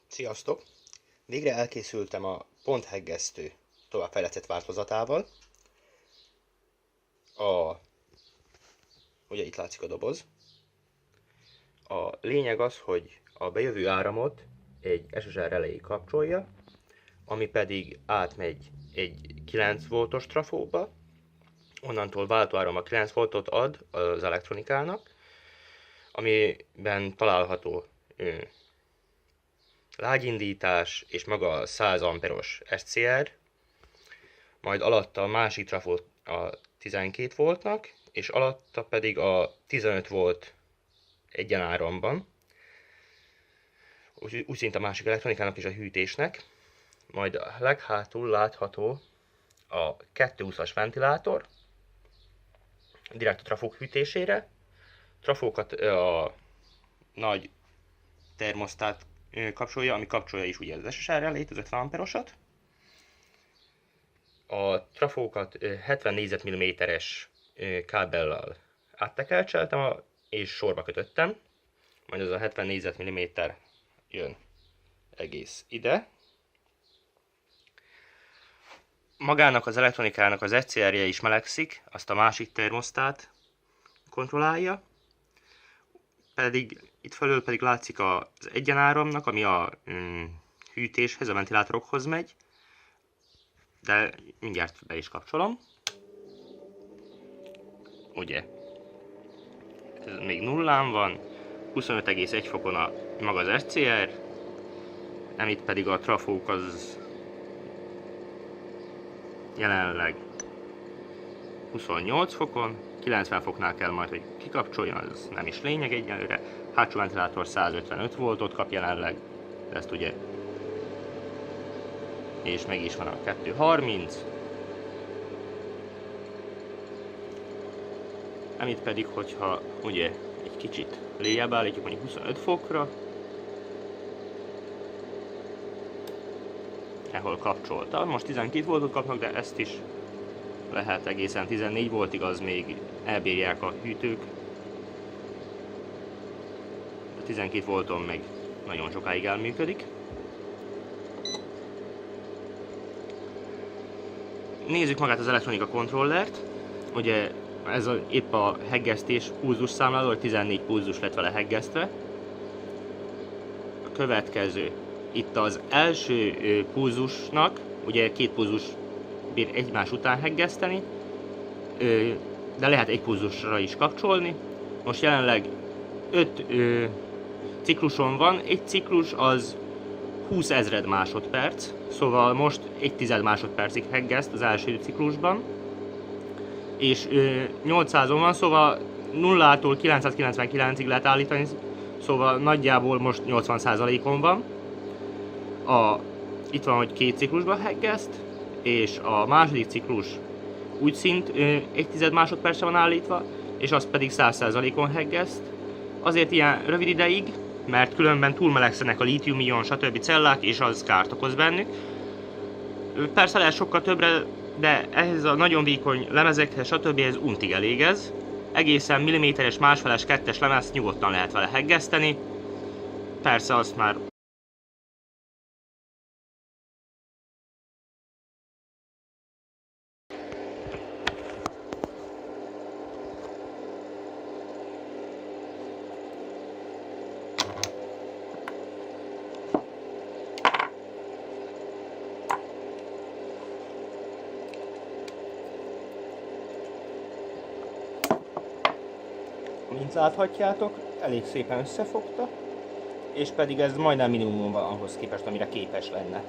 Sziasztok! Végre elkészültem a ponthegesztő továbbfejlesztett változatával. Ugye itt látszik a doboz. A lényeg az, hogy a bejövő áramot egy SSR relé kapcsolja, ami pedig átmegy egy 9 voltos trafóba, onnantól váltóáram a 9 voltot ad az elektronikának, amiben található lágyindítás és maga a 100 amperos SCR, majd alatta a másik trafó a 12 voltnak, és alatta pedig a 15 volt egyenáramban, úgy szint a másik elektronikának és a hűtésnek. Majd a leghátul látható a 220-as ventilátor, direkt a trafók hűtésére. Trafókat a nagy termosztát kapcsolja, ami kapcsolja is ugye az SSR relét, az 50 amperosat. A trafókat 70 négyzetmilliméteres kábellal áttekercseltem és sorba kötöttem. Majd az a 70 négyzetmilliméter jön egész ide. Magának az elektronikának az ECR-je is melegszik, azt a másik termosztát kontrollálja. Itt felül pedig látszik az egyenáramnak, ami a hűtéshez, a ventilátorokhoz megy. De mindjárt be is kapcsolom. Ugye, ez még nullán van, 25,1 fokon a maga az SCR, amit pedig a trafók az jelenleg 28 fokon, 90 foknál kell majd, hogy kikapcsoljon, ez nem is lényeg egyelőre. Hátsó ventilátor 155 voltot kap jelenleg, de ezt ugye, és meg is van a 230. Amit pedig, hogyha ugye egy kicsit lejjebb állítjuk, mondjuk 25 fokra, ahol kapcsolta. Most 12 voltot kapnak, de ezt is lehet egészen 14 voltig, az még elbírják a hűtők. A 12 volton meg nagyon sokáig elműködik. Nézzük magát az elektronika kontrollert. Ugye ez épp a heggesztés pulzus számláló, hogy 14 pulzus lett vele heggesztve. A következő, itt az első pulzusnak, ugye két pulzus bír egymás után heggeszteni, de lehet egy pulzusra is kapcsolni. Most jelenleg 5 cikluson van, egy ciklus az 20 000 másodperc, szóval most 1/10 másodpercig heggeszt az első ciklusban, és 800-on van, szóval 0-tól 999-ig lehet állítani, szóval nagyjából most 80%-on van. Itt van, hogy két ciklusban heggeszt, és a második ciklus úgy szint 1/10 másodpercre van állítva, és az pedig 100%-on heggeszt. Azért ilyen rövid ideig, mert különben túlmelegszenek a lítium-ion stb. Cellák, és az kárt okoz bennük. Persze lehet sokkal többre, de ehhez a nagyon vékony lemezekhez stb. Ez untig elég ez. Egészen milliméteres, másfeles, kettes lemez nyugodtan lehet vele heggeszteni. Persze azt már mint láthatjátok, elég szépen összefogta, és pedig ez majdnem minimumon van ahhoz képest, amire képes lenne.